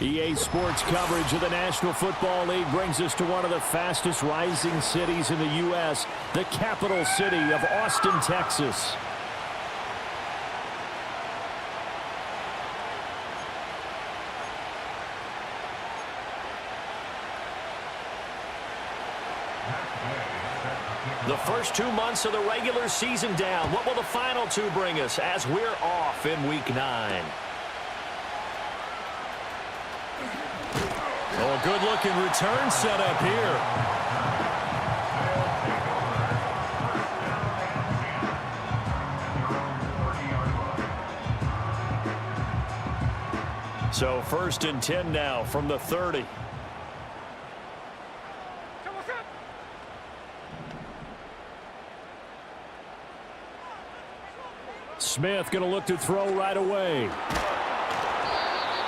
EA Sports coverage of the National Football League brings us to one of the fastest rising cities in the U.S., the capital city of Austin, Texas. The first 2 months of the regular season down. What will the final two bring us as we're off in Week 9? Oh, a good-looking return set up here. So 1st and 10 now from the 30. Smith going to look to throw right away.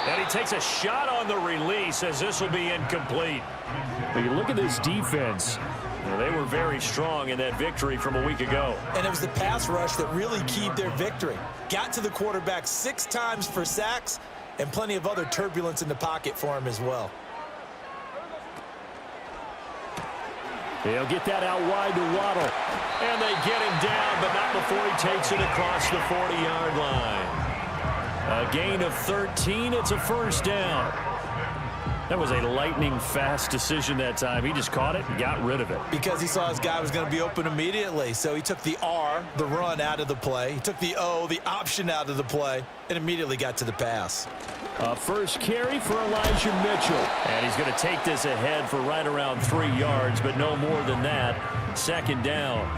And he takes a shot on the release as this will be incomplete. When you look at this defense, they were very strong in that victory from a week ago. And it was the pass rush that really keyed their victory. Got to the quarterback 6 times for sacks and plenty of other turbulence in the pocket for him as well. He'll get that out wide to Waddle. And they get him down, but not before he takes it across the 40-yard line. A gain of 13. It's a first down. That was a lightning-fast decision that time. He just caught it and got rid of it. Because he saw his guy was going to be open immediately. So he took the R, the run, out of the play. He took the O, the option, out of the play, and immediately got to the pass. First carry for Elijah Mitchell. And he's going to take this ahead for right around 3 yards, but no more than that. Second down.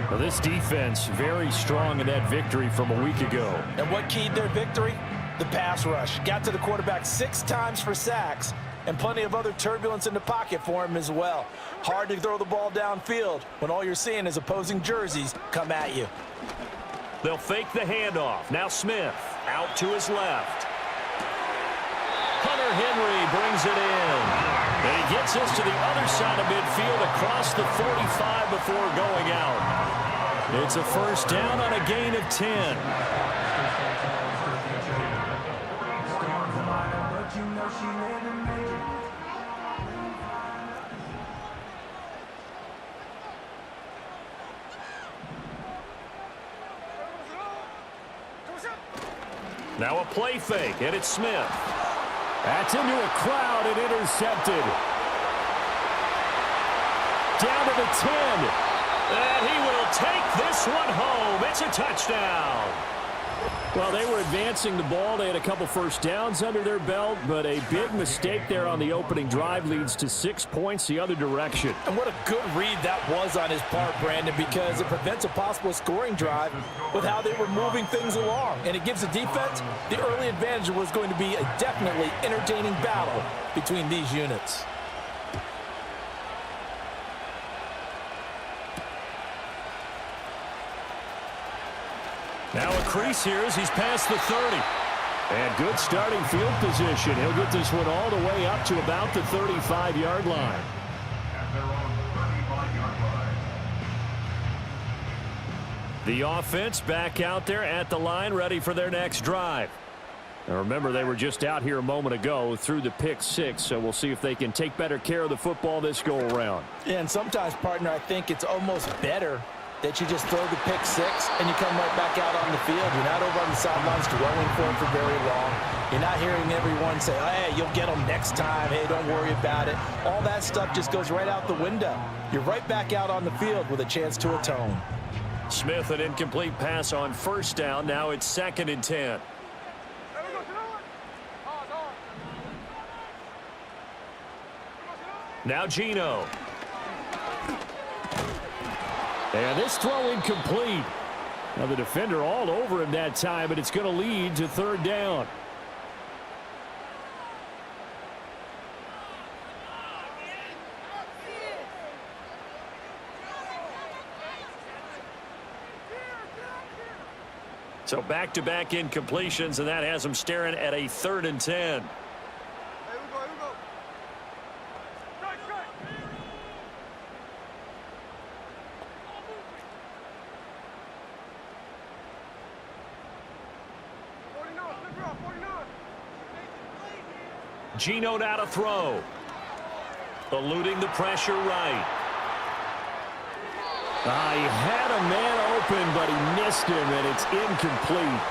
Well, this defense very strong in that victory from a week ago. And what keyed their victory? The pass rush. Got to the quarterback 6 times for sacks and plenty of other turbulence in the pocket for him as well. Hard to throw the ball downfield when all you're seeing is opposing jerseys come at you. They'll fake the handoff. Now Smith out to his left. Hunter Henry brings it in. And he gets us to the other side of midfield across the 45 before going out. It's a first down on a gain of 10. Now a play fake, and it's Smith. That's into a crowd and intercepted. Down to the 10. And he will take this one home. It's a touchdown. Well, they were advancing the ball. They had a couple first downs under their belt, but a big mistake there on the opening drive leads to 6 points the other direction. And what a good read that was on his part, Brandon, because it prevents a possible scoring drive with how they were moving things along. And it gives the defense the early advantage. Was going to be a definitely entertaining battle between these units. Now a crease here as he's past the 30. And good starting field position. He'll get this one all the way up to about the 35-yard line. The offense back out there at the line, ready for their next drive. Now remember, they were just out here a moment ago through the pick 6, so we'll see if they can take better care of the football this go-around. Yeah, and sometimes, partner, I think it's almost better that you just throw the pick 6 and you come right back out on the field. You're not over on the sidelines dwelling for it for very long. You're not hearing everyone say, hey, you'll get them next time. Hey, don't worry about it. All that stuff just goes right out the window. You're right back out on the field with a chance to atone. Smith, an incomplete pass on first down. Now it's 2nd and 10. Now Geno. And this throw incomplete. Now the defender all over him that time, but it's going to lead to 3rd down. So back-to-back incompletions, and that has them staring at a 3rd and 10. Gino now to throw. Eluding the pressure right. He had a man open, but he missed him, and it's incomplete.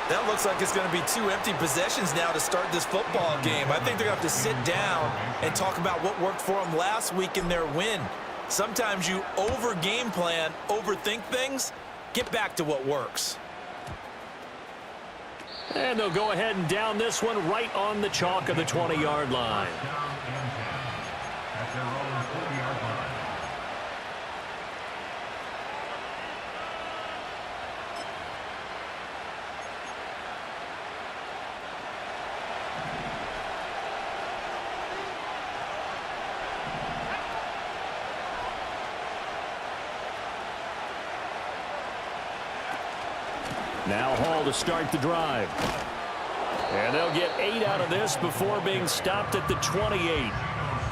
That looks like it's going to be 2 empty possessions now to start this football game. I think they're going to have to sit down and talk about what worked for them last week in their win. Sometimes you over-game plan, overthink things. Get back to what works. And they'll go ahead and down this one right on the chalk of the 20-yard line. Now Hall to start the drive. And they'll get 8 out of this before being stopped at the 28.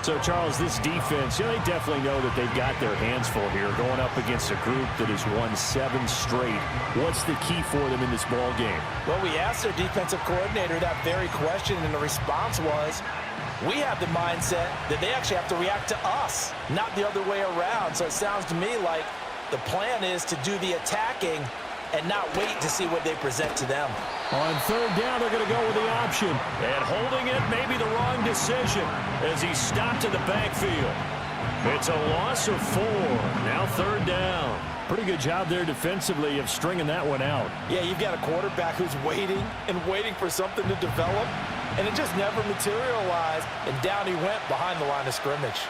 So, Charles, this defense, they definitely know that they've got their hands full here going up against a group that has won 7 straight. What's the key for them in this ball game? Well, we asked their defensive coordinator that very question, and the response was, we have the mindset that they actually have to react to us, not the other way around. So it sounds to me like the plan is to do the attacking and not wait to see what they present to them. On 3rd down, they're going to go with the option. And holding it may be the wrong decision as he stopped in the backfield. It's a loss of 4. Now 3rd down. Pretty good job there defensively of stringing that one out. Yeah, you've got a quarterback who's waiting and waiting for something to develop, and it just never materialized, and down he went behind the line of scrimmage.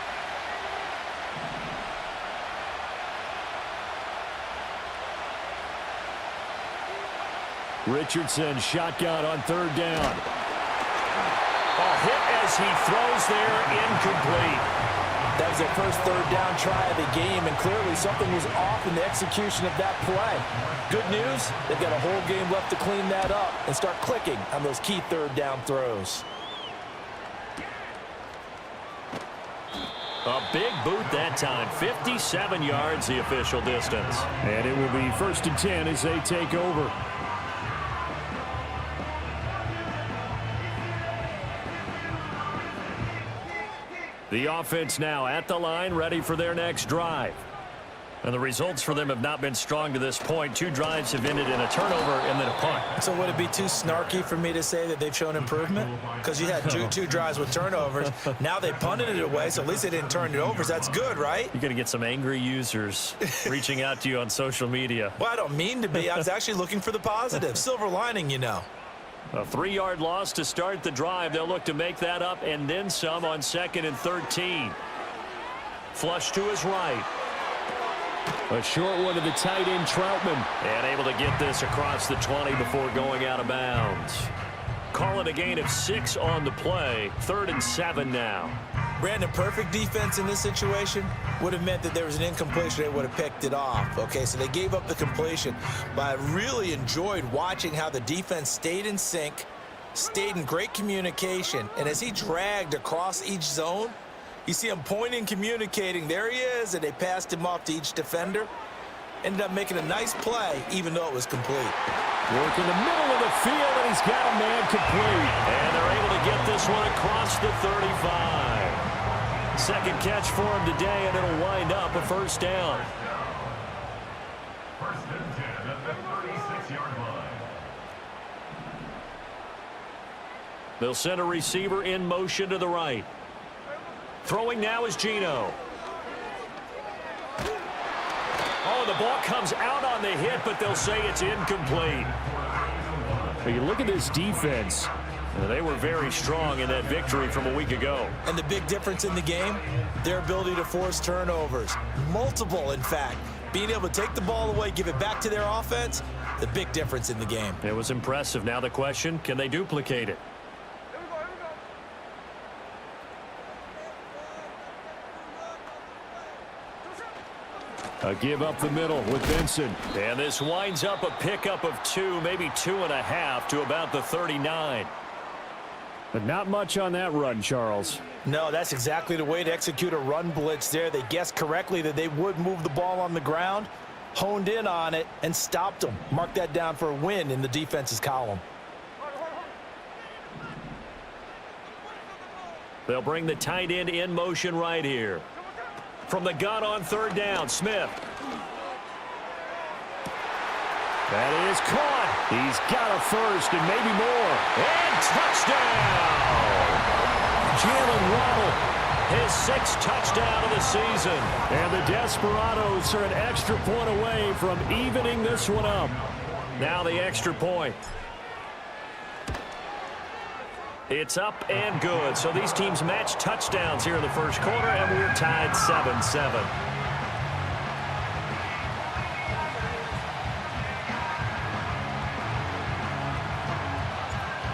Richardson shotgun on 3rd down. A hit as he throws there, incomplete. That was their first 3rd down try of the game, and clearly something was off in the execution of that play. Good news, they've got a whole game left to clean that up and start clicking on those key 3rd down throws. A big boot that time. 57 yards the official distance. And it will be 1st and 10 as they take over. The offense now at the line, ready for their next drive. And the results for them have not been strong to this point. 2 drives have ended in a turnover and then a punt. So would it be too snarky for me to say that they've shown improvement? Because you had two drives with turnovers. Now they punted it away, so at least they didn't turn it over. So that's good, right? You're going to get some angry users reaching out to you on social media. Well, I don't mean to be. I was actually looking for the positive. Silver lining, you know. A 3-yard loss to start the drive. They'll look to make that up and then some on 2nd and 13. Flush to his right. A short one to the tight end, Troutman. And able to get this across the 20 before going out of bounds. Call it a gain of 6 on the play. 3rd and 7 now. Brandon, perfect defense in this situation would have meant that there was an incompletion. They would have picked it off. Okay, so they gave up the completion. But I really enjoyed watching how the defense stayed in sync, stayed in great communication. And as he dragged across each zone, you see him pointing, communicating. There he is, and they passed him off to each defender. Ended up making a nice play, even though it was complete. Work in the middle of the field, and he's got a man complete. And they're able to get this one across the 35. Second catch for him today, and it'll wind up a 1st down. 1st and 10 at the 36-yard line. They'll send a receiver in motion to the right. Throwing now is Gino. Oh, the ball comes out on the hit, but they'll say it's incomplete. But you look at this defense. They were very strong in that victory from a week ago. And the big difference in the game, their ability to force turnovers. Multiple, in fact. Being able to take the ball away, give it back to their offense, the big difference in the game. It was impressive. Now the question, can they duplicate it? A give up the middle with Benson. And this winds up a pickup of 2, maybe 2.5 to about the 39. But not much on that run, Charles. No, that's exactly the way to execute a run blitz there. They guessed correctly that they would move the ball on the ground, honed in on it, and stopped them. Mark that down for a win in the defense's column. They'll bring the tight end in motion right here. From the gun on third down, Smith. That is caught. He's got a first and maybe more. And touchdown! Jalen Waddle. His 6th touchdown of the season. And the Desperados are an extra point away from evening this one up. Now the extra point. It's up and good. So these teams match touchdowns here in the first quarter, and we're tied 7-7.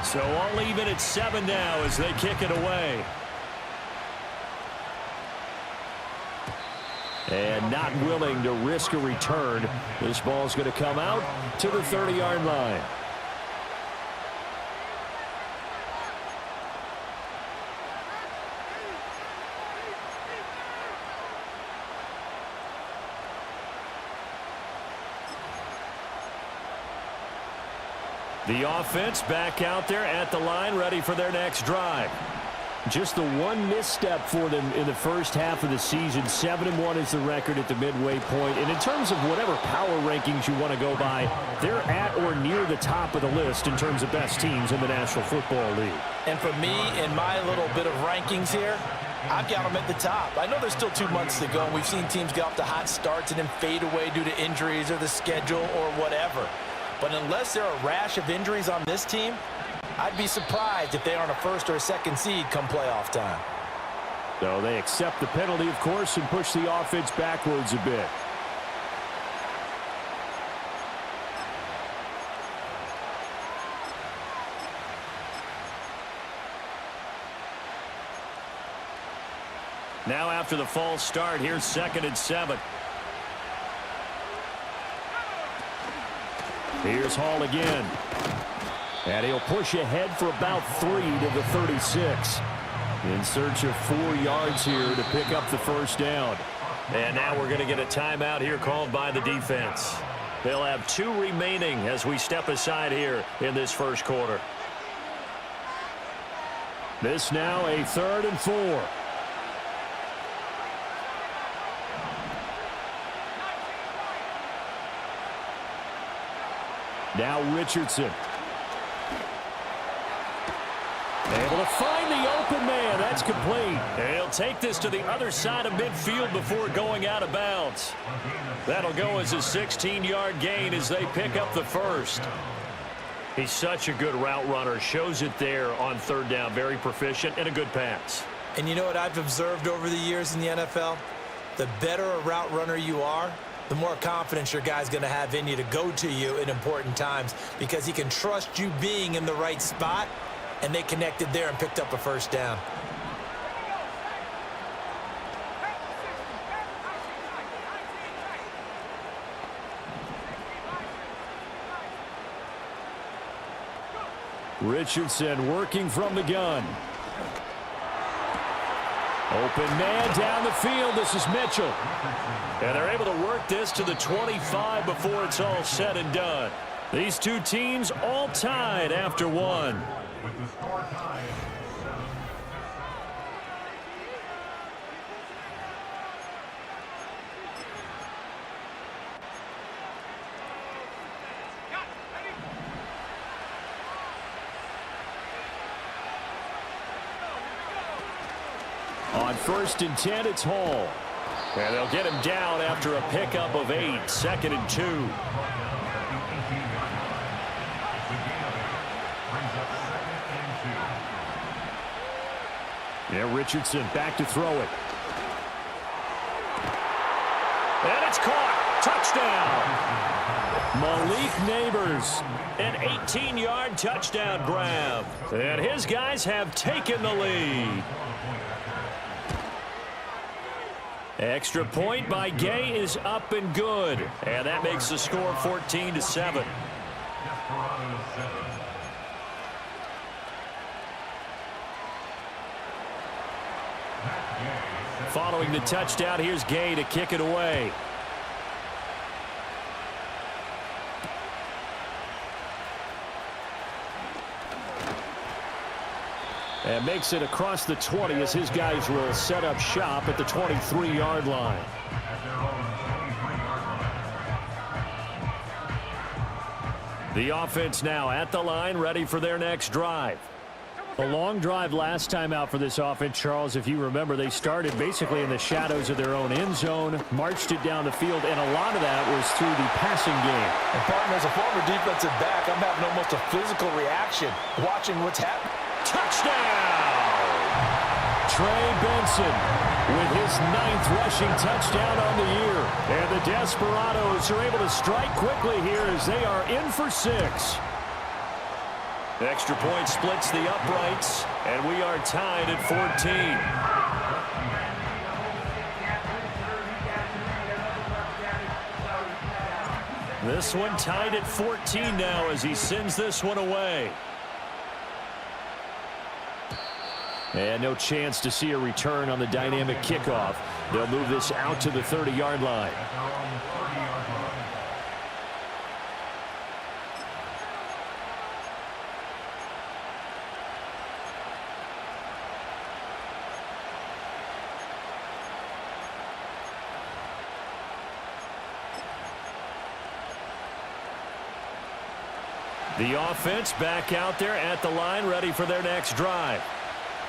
So all even at 7 now as they kick it away. And not willing to risk a return. This ball's going to come out to the 30-yard line. The offense back out there at the line, ready for their next drive. Just the one misstep for them in the first half of the season. 7-1 is the record at the midway point. And in terms of whatever power rankings you want to go by, they're at or near the top of the list in terms of best teams in the National Football League. And for me, in my little bit of rankings here, I've got them at the top. I know there's still 2 months to go, and we've seen teams get off to hot starts and then fade away due to injuries or the schedule or whatever. But unless there are a rash of injuries on this team, I'd be surprised if they aren't a first or a second seed come playoff time. So they accept the penalty, of course, and push the offense backwards a bit. Now after the false start, here's 2nd and 7. Here's Hall again. And he'll push ahead for about 3 to the 36. In search of 4 yards here to pick up the first down. And now we're going to get a timeout here called by the defense. They'll have 2 remaining as we step aside here in this first quarter. This now a 3rd and 4. Now Richardson. Able to find the open man. That's complete. And he'll take this to the other side of midfield before going out of bounds. That'll go as a 16-yard gain as they pick up the first. He's such a good route runner. Shows it there on 3rd down. Very proficient and a good pass. And you know what I've observed over the years in the NFL? The better a route runner you are, the more confidence your guy's going to have in you to go to you in important times because he can trust you being in the right spot, and they connected there and picked up a first down. Richardson working from the gun. Open man down the field. This is Mitchell. And they're able to work this to the 25 before it's all said and done. These 2 teams all tied after 1. With the score tied, 7. On 1st and 10, it's Hall. And they'll get him down after a pickup of 8. 2nd and 2. Yeah, Richardson back to throw it. And it's caught. Touchdown. Malik Neighbors. An 18-yard touchdown grab. And his guys have taken the lead. Extra point by Gay is up and good. And that makes the score 14-7. Desperados 7. Following the touchdown, here's Gay to kick it away. And makes it across the 20 as his guys will set up shop at the 23-yard line. The offense now at the line, ready for their next drive. A long drive last time out for this offense, Charles. If you remember, they started basically in the shadows of their own end zone, marched it down the field, and a lot of that was through the passing game. And, partner, as a former defensive back, I'm having almost a physical reaction watching what's happening. Touchdown! Trey Benson with his 9th rushing touchdown on the year. And the Desperados are able to strike quickly here as they are in for 6. The extra point splits the uprights, and we are tied at 14. This one tied at 14 now as he sends this one away. And no chance to see a return on the dynamic kickoff. They'll move this out to the 30-yard line. The offense back out there at the line, ready for their next drive.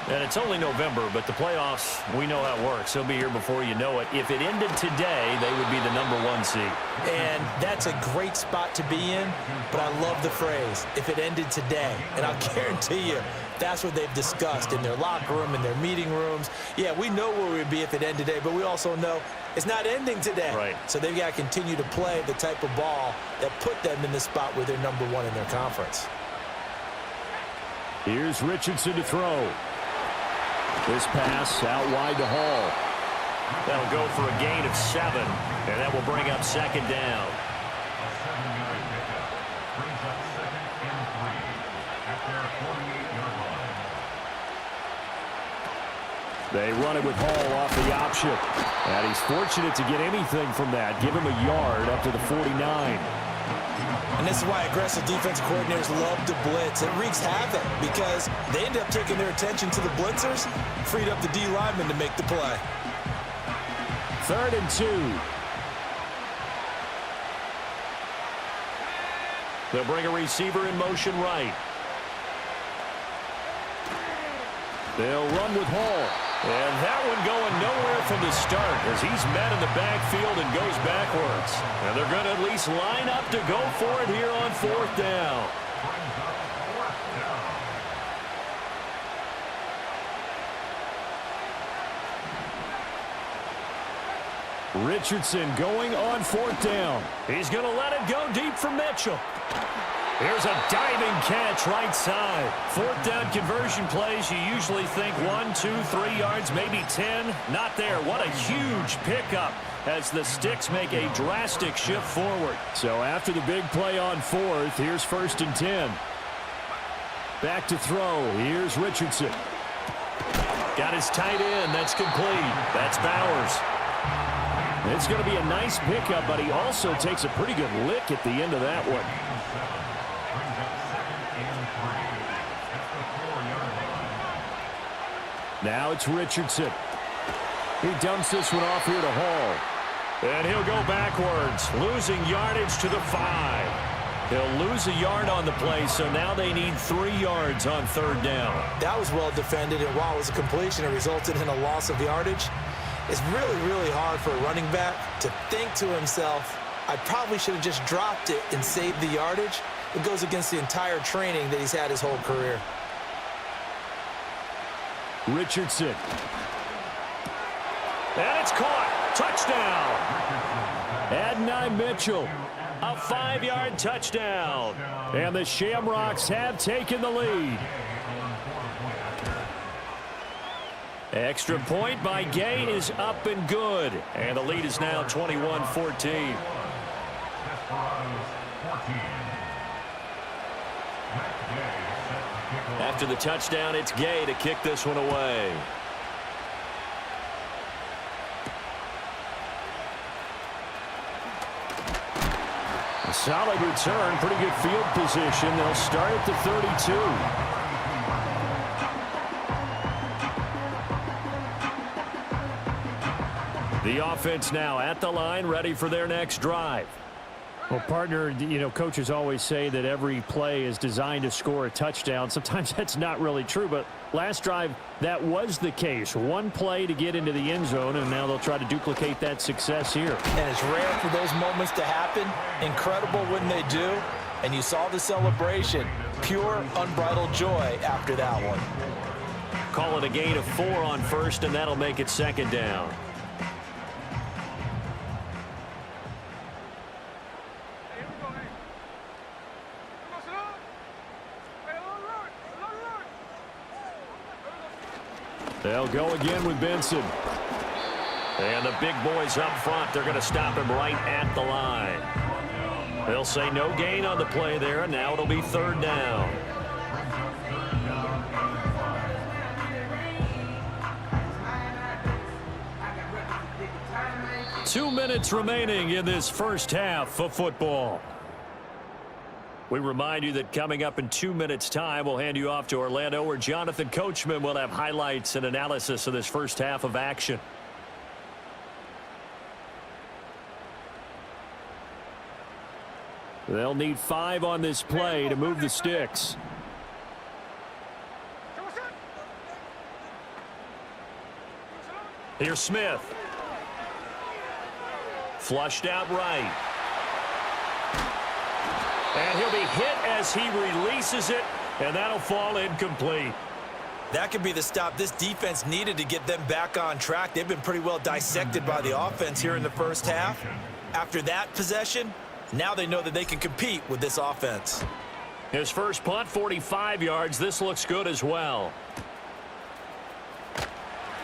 And it's only November, but the playoffs, we know how it works. They'll be here before you know it. If it ended today, they would be the #1 seed. And that's a great spot to be in, but I love the phrase, if it ended today. And I'll guarantee you, that's what they've discussed in their locker room, in their meeting rooms. Yeah, we know where we'd be if it ended today, but we also know it's not ending today. Right. So they've got to continue to play the type of ball that put them in the spot where they're #1 in their conference. Here's Richardson to throw. This pass out wide to Hall. That'll go for a gain of 7, and that will bring up 2nd down. A 7-yard pickup brings up 2nd and 3 at their 48-yard line. They run it with Hall off the option. And he's fortunate to get anything from that. Give him a yard up to the 49. And this is why aggressive defensive coordinators love to blitz. It wreaks havoc because they end up taking their attention to the blitzers, freed up the D lineman to make the play. 3rd and 2. They'll bring a receiver in motion right. They'll run with Hall. And that one going nowhere from the start as he's met in the backfield and goes backwards. And they're going to at least line up to go for it here on 4th down. Richardson going on 4th down. He's going to let it go deep for Mitchell. Here's a diving catch right side. 4th down conversion plays, you usually think 1, 2, 3 yards, maybe 10. Not there. What a huge pickup as the Sticks make a drastic shift forward. So after the big play on 4th, here's 1st and 10. Back to throw. Here's Richardson. Got his tight end. That's complete. That's Bowers. It's going to be a nice pickup, but he also takes a pretty good lick at the end of that one. Now it's Richardson. He dumps this one off here to Hall. And he'll go backwards, losing yardage to the 5. He'll lose a yard on the play, so now they need 3 yards on 3rd down. That was well defended, and while it was a completion, it resulted in a loss of yardage. It's really, really hard for a running back to think to himself, I probably should have just dropped it and saved the yardage. It goes against the entire training that he's had his whole career. Richardson. And it's caught. Touchdown. Adonai Mitchell. A 5-yard touchdown. And the Shamrocks have taken the lead. Extra point by Gay is up and good. And the lead is now 21-14. Desperados 14. After the touchdown, it's Gay to kick this one away. A solid return, pretty good field position. They'll start at the 32. The offense now at the line, ready for their next drive. Well, partner, you know, coaches always say that every play is designed to score a touchdown. Sometimes that's not really true, but last drive, that was the case. One play to get into the end zone, and now they'll try to duplicate that success here. And it's rare for those moments to happen. Incredible when they do. And you saw the celebration. Pure, unbridled joy after that one. Call it a gain of 4 on first, and that'll make it second down. They'll go again with Benson. And the big boys up front, they're going to stop him right at the line. They'll say no gain on the play there, and now it'll be third down. Two minutes remaining in this first half of football. We remind you that coming up in 2 minutes' time, we'll hand you off to Orlando, where Jonathan Coachman will have highlights and analysis of this first half of action. They'll need 5 on this play to move the sticks. Here's Smith. Flushed out right. And he'll be hit as he releases it, and that'll fall incomplete. That could be the stop this defense needed to get them back on track. They've been pretty well dissected by the offense here in the first half. After that possession, now they know that they can compete with this offense. His first punt, 45 yards. This looks good as well.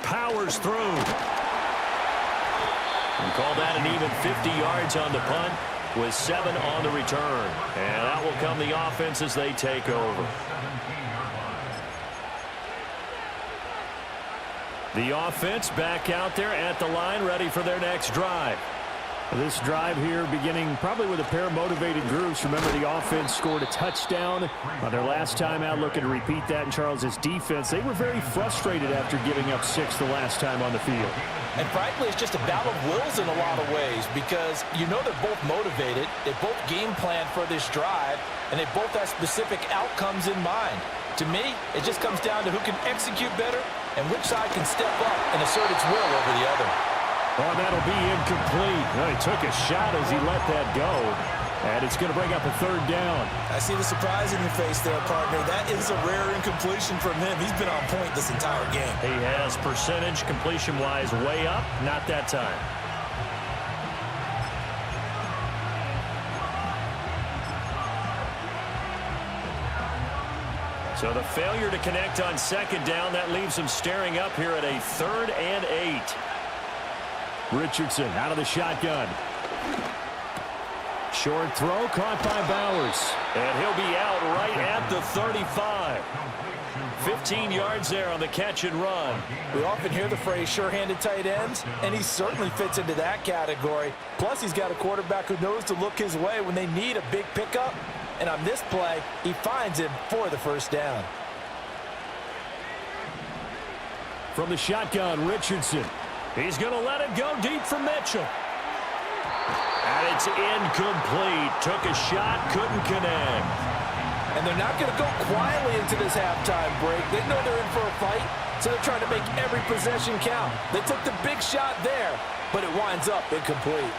Powers through. And call that an even 50 yards on the punt, with 7 on the return. And that will come the offense as they take over. The offense back out there at the line, ready for their next drive. This drive here beginning probably with a pair of motivated groups. Remember, the offense scored a touchdown on their last time out, looking to repeat that in Charles's defense. They were very frustrated after giving up 6 the last time on the field. And frankly, it's just a battle of wills in a lot of ways, because you know they're both motivated, they both game plan for this drive, and they both have specific outcomes in mind. To me, it just comes down to who can execute better and which side can step up and assert its will over the other. Oh, that'll be incomplete. Well, he took a shot as he let that go. And it's going to bring up a third down. I see the surprise in your face there, partner. That is a rare incompletion from him. He's been on point this entire game. He has percentage completion-wise way up. Not that time. So the failure to connect on second down, that leaves him staring up here at a 3rd and 8. Richardson out of the shotgun. Short throw caught by Bowers. And he'll be out right at the 35. 15 yards there on the catch and run. We often hear the phrase sure-handed tight ends, and he certainly fits into that category. Plus, he's got a quarterback who knows to look his way when they need a big pickup. And on this play, he finds him for the first down. From the shotgun, Richardson. He's going to let it go deep for Mitchell. And it's incomplete. Took a shot, couldn't connect. And they're not going to go quietly into this halftime break. They know they're in for a fight, so they're trying to make every possession count. They took the big shot there, but it winds up incomplete.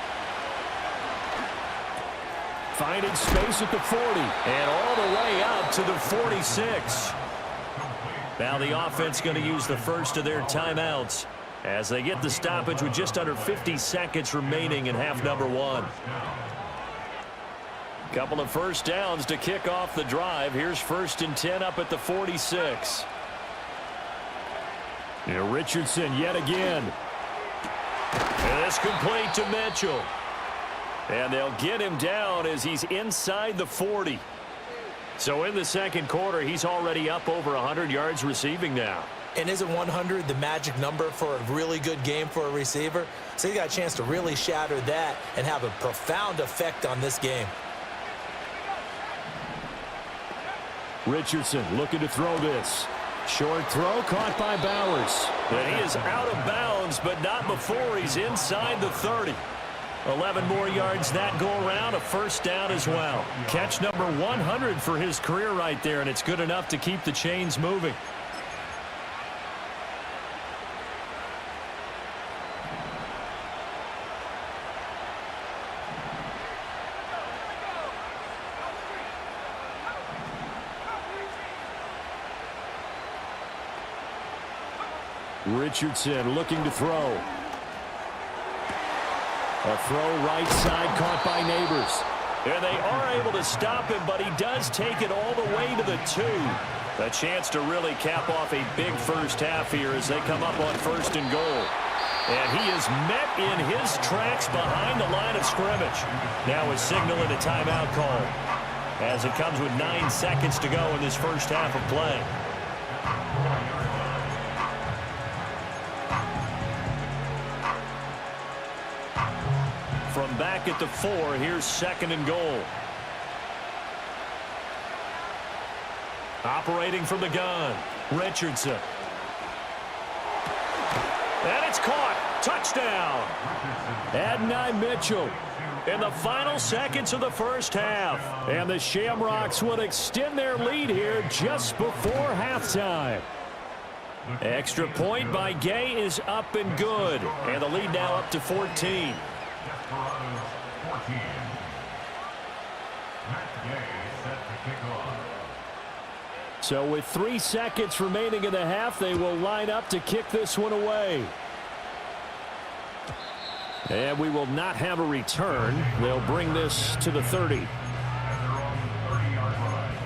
Finding space at the 40. And all the way out to the 46. Now the offense going to use the first of their timeouts as they get the stoppage with just under 50 seconds remaining in half number 1. Couple of first downs to kick off the drive. Here's 1st and 10 up at the 46. And Richardson yet again. And it's complete to Mitchell. And they'll get him down as he's inside the 40. So in the second quarter, he's already up over 100 yards receiving now. And isn't 100 the magic number for a really good game for a receiver? So he got a chance to really shatter that and have a profound effect on this game. Richardson looking to throw this. Short throw caught by Bowers. And he is out of bounds, but not before he's inside the 30. 11 more yards that go around, a first down as well. Catch number 100 for his career right there, and it's good enough to keep the chains moving. Richardson looking to throw. A throw right side caught by Neighbors. And they are able to stop him, but he does take it all the way to the 2. A chance to really cap off a big first half here as they come up on 1st and goal. And he is met in his tracks behind the line of scrimmage. Now is signaling a timeout call as it comes with 9 seconds to go in this first half of play. From back at the 4, here's 2nd and goal. Operating from the gun, Richardson. And it's caught. Touchdown. Adonai Mitchell. In the final seconds of the first half. And the Shamrocks would extend their lead here just before halftime. Extra point by Gay is up and good. And the lead now up to 14. Desperados 14. Matt Gay set to kick off. So with 3 seconds remaining in the half, they will line up to kick this one away. And we will not have a return. They'll bring this to the 30. At their own 30-yard line.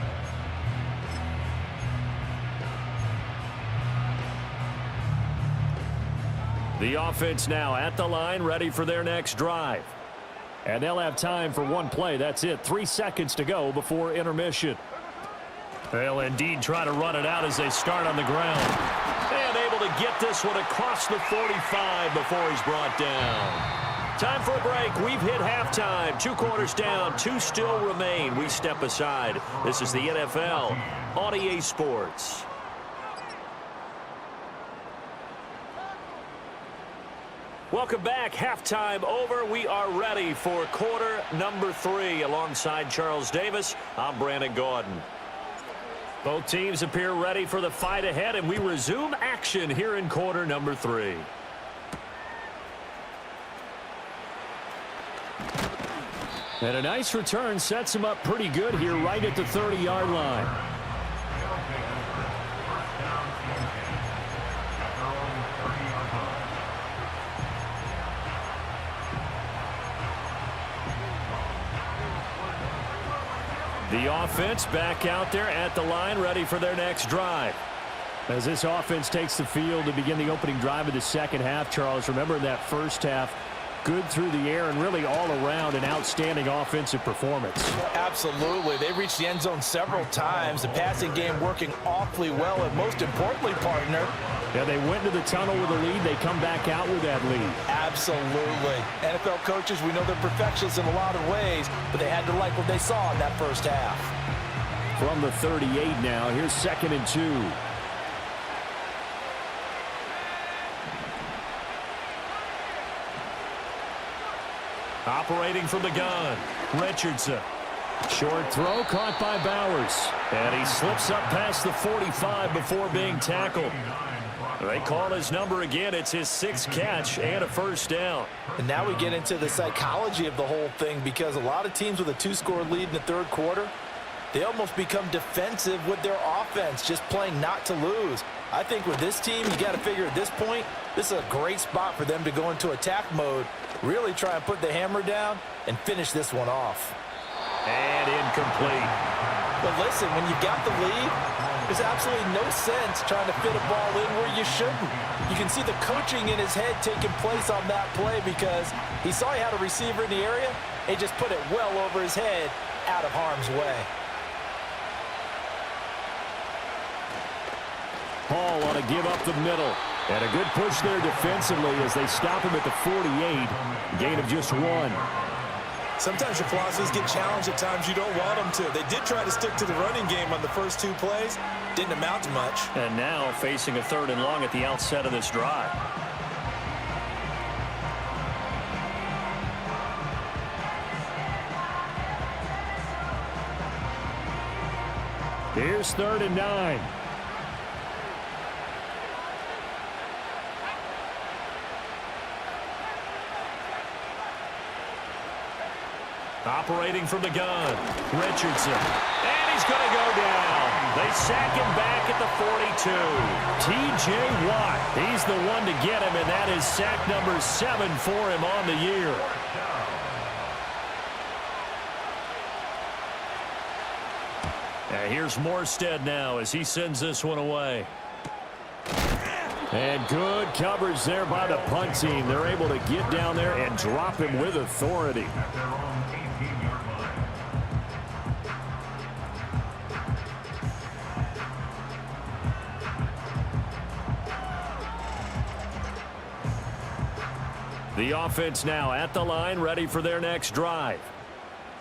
The offense now at the line, ready for their next drive. And they'll have time for one play. That's it. 3 seconds to go before intermission. They'll indeed try to run it out as they start on the ground. And able to get this one across the 45 before he's brought down. Time for a break. We've hit halftime. 2 quarters down. 2 still remain. We step aside. This is the NFL on EA Sports. Welcome back. Halftime over. We are ready for quarter number 3. Alongside Charles Davis, I'm Brandon Gordon. Both teams appear ready for the fight ahead, and we resume action here in quarter number 3. And a nice return sets him up pretty good here right at the 30-yard line. The offense back out there at the line, ready for their next drive. As this offense takes the field to begin the opening drive of the second half, Charles, remember in that first half, good through the air and really all around an outstanding offensive performance. Absolutely. They reached the end zone several times. The passing game working awfully well, and most importantly, partner, yeah, they went to the tunnel with a lead. They come back out with that lead. Absolutely. NFL coaches, we know they're perfectionists in a lot of ways, but they had to like what they saw in that first half. From the 38 now, here's 2nd and 2. Operating from the gun, Richardson. Short throw caught by Bowers. And he slips up past the 45 before being tackled. They call his number again. It's his 6th catch and a first down. And now we get into the psychology of the whole thing, because a lot of teams with a 2-score lead in the third quarter, they almost become defensive with their offense, just playing not to lose. I think with this team, you got to figure at this point, this is a great spot for them to go into attack mode, really try and put the hammer down and finish this one off. And incomplete. But listen, when you've got the lead, There's absolutely no sense trying to fit a ball in where you shouldn't. You can see the coaching in his head taking place on that play because he saw he had a receiver in the area. He just put it well over his head, out of harm's way. Hall ought to give up the middle. And a good push there defensively as they stop him at the 48. Gain of just 1. Sometimes your philosophies get challenged at times you don't want them to. They did try to stick to the running game on the first 2 plays. Didn't amount to much. And now facing a 3rd and long at the outset of this drive. Here's 3rd and 9. Operating from the gun, Richardson. And he's going to go down. They sack him back at the 42. T.J. Watt, he's the one to get him, and that is sack number 7 for him on the year. And here's Morstead now as he sends this one away. And good coverage there by the punt team. They're able to get down there and drop him with authority. At their own 18-yard line. The offense now at the line, ready for their next drive.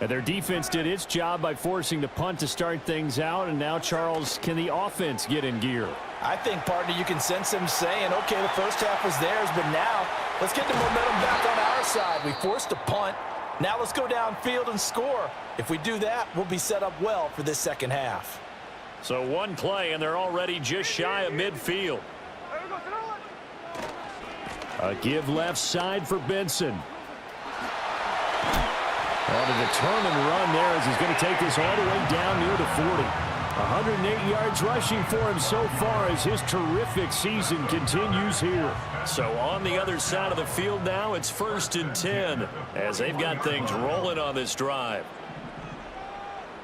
And their defense did its job by forcing the punt to start things out. And now, Charles, can the offense get in gear? I think, partner, you can sense him saying, okay, the first half was theirs, but now let's get the momentum back on our side. We forced a punt. Now let's go downfield and score. If we do that, we'll be set up well for this second half. So 1 play, and they're already just shy of midfield. A give left side for Benson. On a determined run there as he's going to take this all the way down near the 40. 108 yards rushing for him so far as his terrific season continues here. So on the other side of the field now, it's 1st and 10 as they've got things rolling on this drive.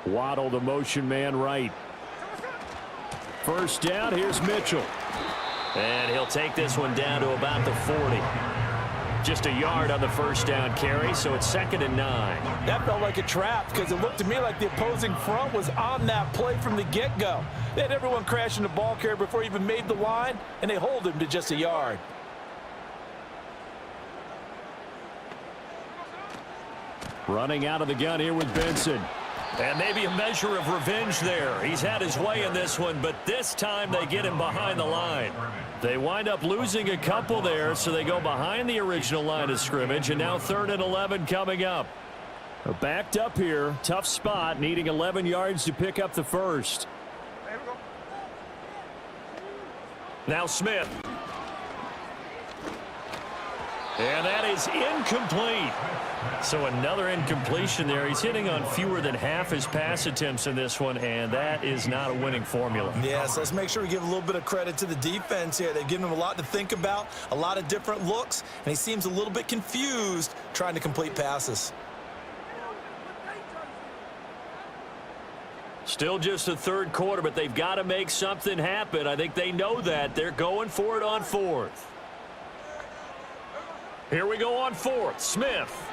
Waddle the motion man right. First down, here's Mitchell. And he'll take this one down to about the 40. Just a yard on the first down carry, so it's 2nd and 9. That felt like a trap because it looked to me like the opposing front was on that play from the get-go. They had everyone crashing the ball carrier before he even made the line, and they hold him to just a yard. Running out of the gun here with Benson. And maybe a measure of revenge there. He's had his way in this one, but this time they get him behind the line. They wind up losing a couple there, so they go behind the original line of scrimmage, and now 3rd and 11 coming up. Backed up here, tough spot, needing 11 yards to pick up the first. Now Smith. And that is incomplete. So another incompletion there. He's hitting on fewer than half his pass attempts in this one, and that is not a winning formula. Yes, let's make sure we give a little bit of credit to the defense here. They've given him a lot to think about, a lot of different looks, and he seems a little bit confused trying to complete passes. Still just the 3rd quarter, but they've got to make something happen. I think they know that. They're going for it on 4th. Here we go on 4th. Smith.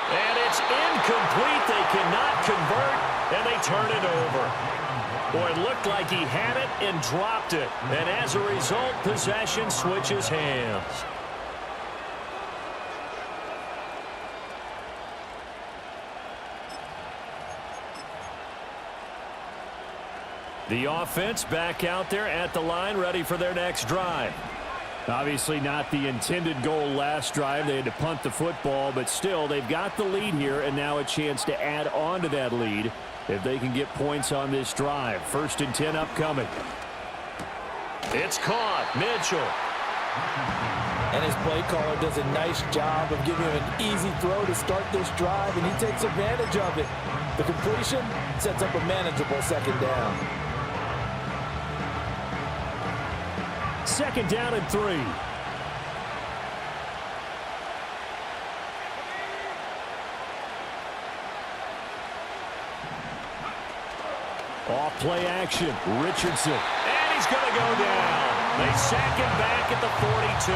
And it's incomplete. They cannot convert, and they turn it over. Boy, it looked like he had it and dropped it. And as a result, possession switches hands. The offense back out there at the line, ready for their next drive. Obviously not the intended goal last drive. They had to punt the football, but still, they've got the lead here, and now a chance to add on to that lead if they can get points on this drive. 1st and 10 upcoming. It's caught. Mitchell. And his play caller does a nice job of giving him an easy throw to start this drive, and he takes advantage of it. The completion sets up a manageable 2nd down. 2nd down and 3. play action. Richardson. And he's going to go down. They sack him back at the 42.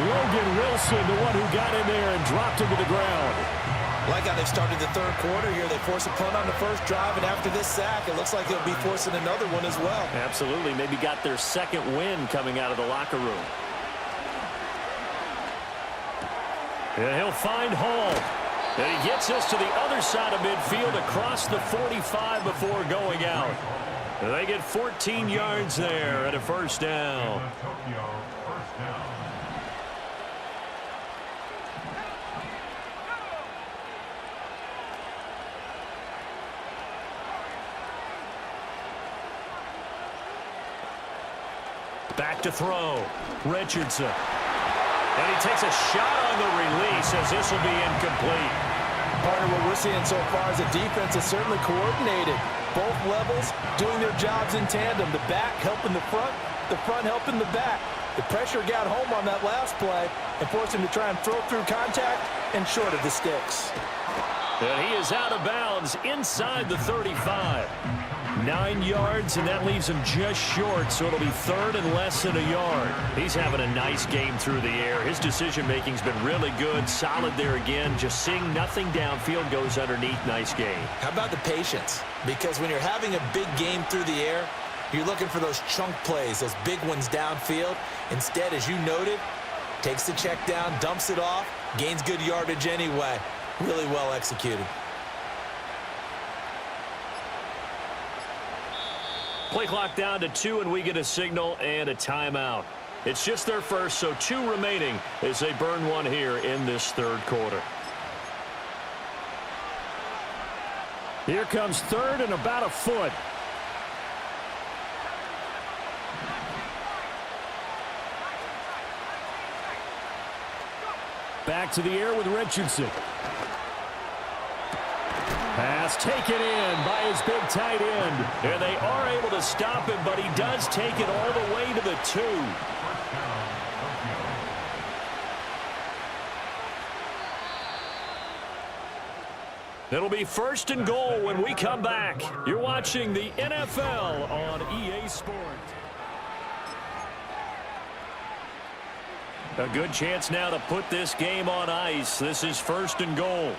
Logan Wilson, the one who got in there and dropped him to the ground. Like how they've started the third quarter here. They force a punt on the first drive, and after this sack, it looks like they'll be forcing another one as well. Absolutely. Maybe got their second win coming out of the locker room. And he'll find Hall. And he gets us to the other side of midfield across the 45 before going out. And they get 14 yards there at a first down. Back to throw. Richardson. And he takes a shot on the release as this will be incomplete. Partner, what we're seeing so far is the defense is certainly coordinated. Both levels doing their jobs in tandem. The back helping the front helping the back. The pressure got home on that last play and forced him to try and throw through contact and short of the sticks. And he is out of bounds inside the 35. 9 yards, and that leaves him just short, so it'll be third and less than a yard. He's having a nice game through the air. His decision-making's been really good. Solid there again. Just seeing nothing downfield, goes underneath. Nice game. How about the patience? Because when you're having a big game through the air, you're looking for those chunk plays, those big ones downfield. Instead, as you noted, takes the check down, dumps it off, gains good yardage anyway. Really well executed. Play clock down to 2, and we get a signal and a timeout. It's just their first, so 2 remaining as they burn one here in this third quarter. Here comes third and about a foot. Back to the air with Richardson. Pass taken in by his big tight end. And they are able to stop him, but he does take it all the way to the 2. It'll be first and goal when we come back. You're watching the NFL on EA Sports. A good chance now to put this game on ice. This is first and goal.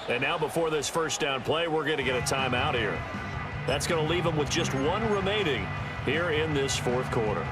And now before this first down play, we're going to get a timeout here. That's going to leave them with just 1 remaining here in this fourth quarter.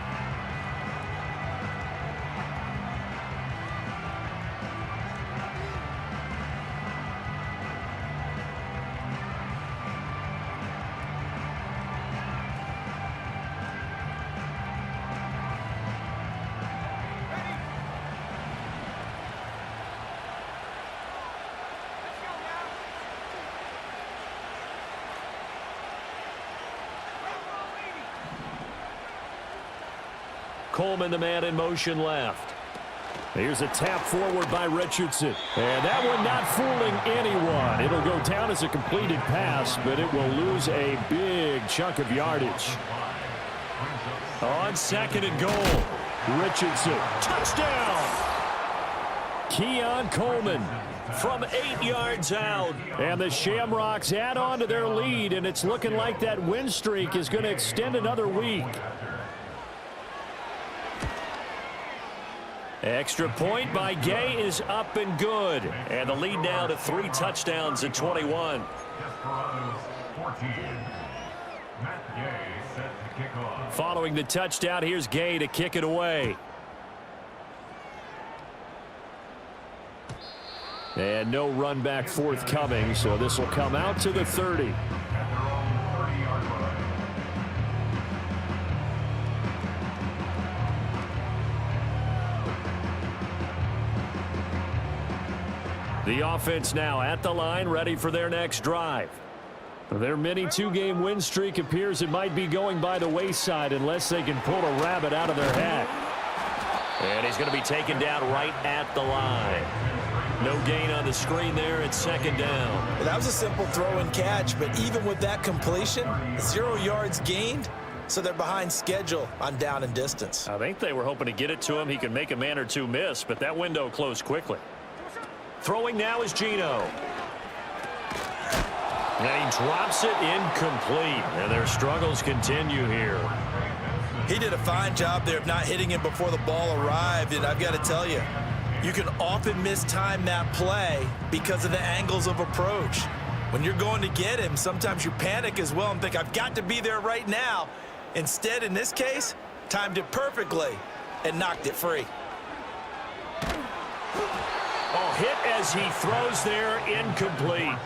Coleman, the man in motion left. Here's a tap forward by Richardson. And that one not fooling anyone. It'll go down as a completed pass, but it will lose a big chunk of yardage. On second and goal. Richardson. Touchdown! Keon Coleman From 8 yards out. And the Shamrocks add on to their lead, and it's looking like that win streak is going to extend another week. Extra point by Gay is up and good. And the lead now to 3 touchdowns at 21. Desperados 14. Matt Gay set to kick off. Following the touchdown, here's Gay to kick it away. And no run back forthcoming, so this will come out to the 30. At their own 30-yard line. The offense now at the line, ready for their next drive. Their mini 2-game win streak appears it might be going by the wayside unless they can pull a rabbit out of their hat. And he's going to be taken down right at the line. No gain on the screen there at second down. Well, that was a simple throw and catch, but even with that completion, 0 yards gained, so they're behind schedule on down and distance. I think they were hoping to get it to him. He could make a man or two miss, but that window closed quickly. Throwing now is Gino. And he drops it incomplete. And their struggles continue here. He did a fine job there of not hitting him before the ball arrived, and I've got to tell you, you can often mistime that play because of the angles of approach. When you're going to get him, sometimes you panic as well and think, I've got to be there right now. Instead, in this case, timed it perfectly and knocked it free. Oh, hit as he throws there, incomplete.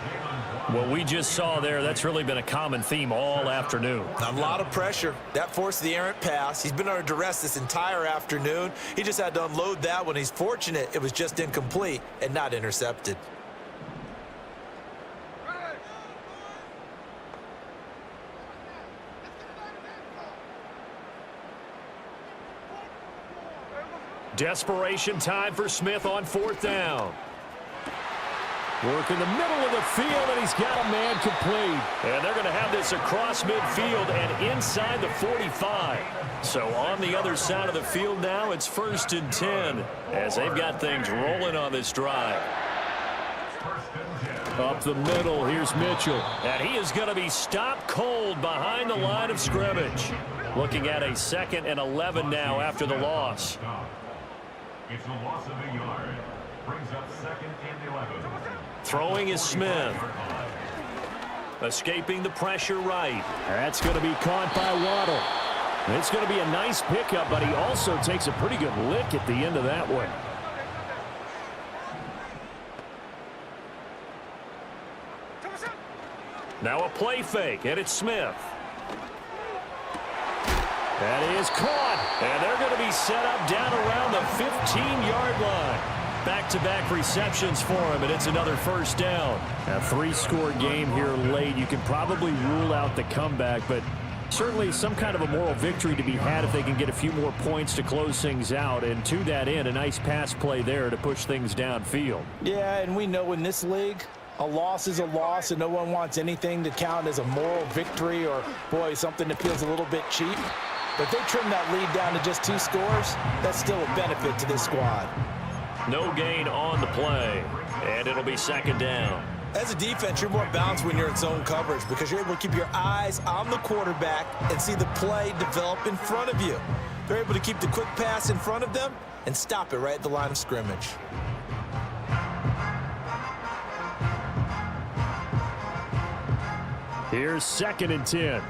What we just saw there, that's really been a common theme all afternoon. A lot of pressure. That forced the errant pass. He's been under duress this entire afternoon. He just had to unload that one. He's fortunate it was just incomplete and not intercepted. Desperation time for Smith on 4th down. Work in the middle of the field, and he's got a man complete. And they're going to have this across midfield and inside the 45. So on the other side of the field now, it's 1st and 10 as they've got things rolling on this drive. Up the middle, here's Mitchell. And he is going to be stopped cold behind the line of scrimmage. Looking at a 2nd and 11 now after the loss. It's a loss of a yard. Brings up 2nd and 11. Throwing is Smith. Escaping the pressure right. That's going to be caught by Waddle. It's going to be a nice pickup, but he also takes a pretty good lick at the end of that one. Now a play fake, and it's Smith. That is caught. And they're going to be set up down around the 15-yard line. Back-to-back receptions for him, and it's another 1st down. A 3-score game here late. You can probably rule out the comeback, but certainly some kind of a moral victory to be had if they can get a few more points to close things out. And to that end, a nice pass play there to push things downfield. Yeah, and we know in this league, a loss is a loss, and no one wants anything to count as a moral victory or, boy, something that feels a little bit cheap. But if they trim that lead down to just 2 scores, that's still a benefit to this squad. No gain on the play, and it'll be 2nd down. As a defense, you're more balanced when you're in zone coverage because you're able to keep your eyes on the quarterback and see the play develop in front of you. They're able to keep the quick pass in front of them and stop it right at the line of scrimmage. Here's 2nd and 10.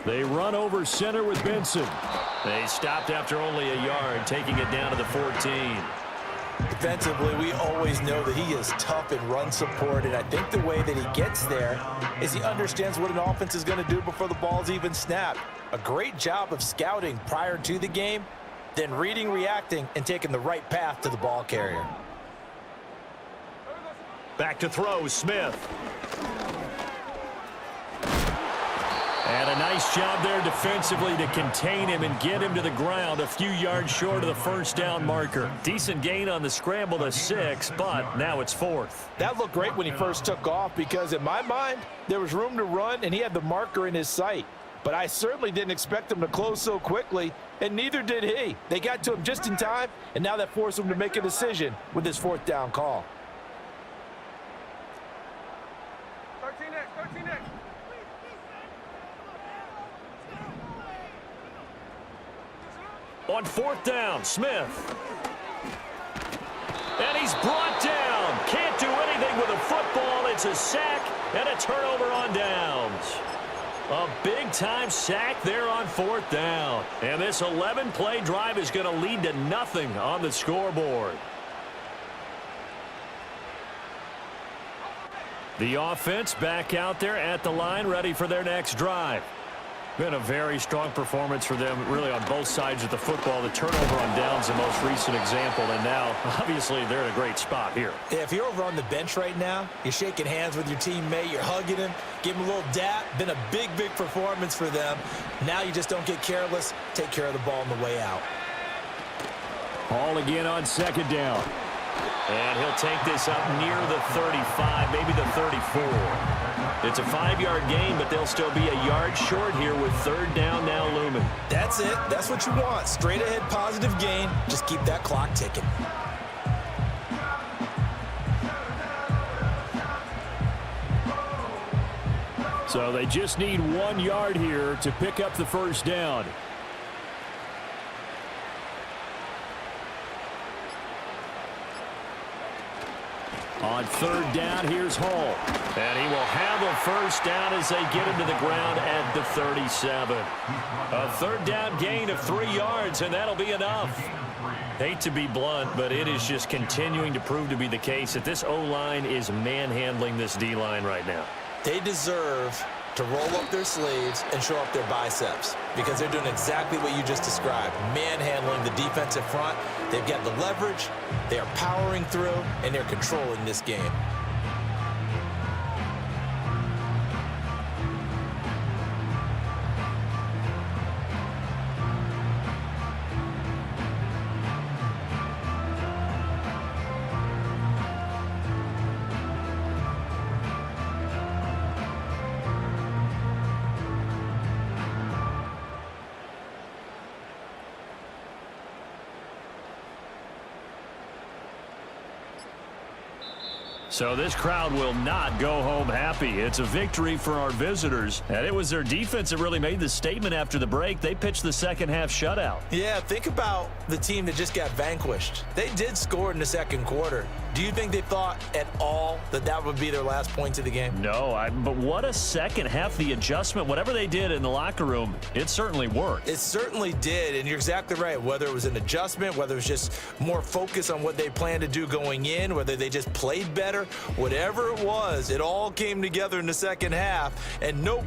They run over center with Benson. They stopped after only a yard, taking it down to the 14. Defensively, we always know that he is tough in run support, and I think the way that he gets there is he understands what an offense is going to do before the ball's even snapped. A great job of scouting prior to the game, then reading, reacting, and taking the right path to the ball carrier. Back to throw, Smith. And a nice job there defensively to contain him and get him to the ground a few yards short of the 1st down marker. Decent gain on the scramble to 6, but now it's 4th. That looked great when he first took off because in my mind, there was room to run and he had the marker in his sight. But I certainly didn't expect him to close so quickly, and neither did he. They got to him just in time, and now that forced him to make a decision with his 4th down call. 13X. On 4th down, Smith. And he's brought down. Can't do anything with a football. It's a sack and a turnover on downs. A big-time sack there on 4th down. And this 11-play drive is going to lead to nothing on the scoreboard. The offense back out there at the line, ready for their next drive. Been a very strong performance for them, really, on both sides of the football. The turnover on downs, the most recent example, and now, obviously, they're in a great spot here. Yeah, if you're over on the bench right now, you're shaking hands with your teammate, you're hugging him, give him a little dap. Been a big performance for them. Now you just don't get careless. Take care of the ball on the way out. Ball again on 2nd down. And he'll take this up near the 35, maybe the 34. It's a 5-yard gain, but they'll still be a yard short here with third down now looming. That's it. That's what you want. Straight ahead positive gain. Just keep that clock ticking. So they just need 1 yard here to pick up the first down. On third down, here's Hall. And he will have a first down as they get him to the ground at the 37. A third down gain of 3 yards, and that'll be enough. Hate to be blunt, but it is just continuing to prove to be the case that this O-line is manhandling this D-line right now. They deserve to roll up their sleeves and show up their biceps because they're doing exactly what you just described, manhandling the defensive front. They've got the leverage, they are powering through, and they're controlling this game. So this crowd will not go home happy. It's a victory for our visitors. And it was their defense that really made the statement after the break. They pitched the second half shutout. Yeah, think about the team that just got vanquished. They did score in the second quarter. Do you think they thought at all that that would be their last points of the game? No, but what a second half. The adjustment, whatever they did in the locker room, it certainly worked. It certainly did, and you're exactly right. Whether it was an adjustment, whether it was just more focus on what they planned to do going in, whether they just played better, whatever it was, it all came together in the second half, and no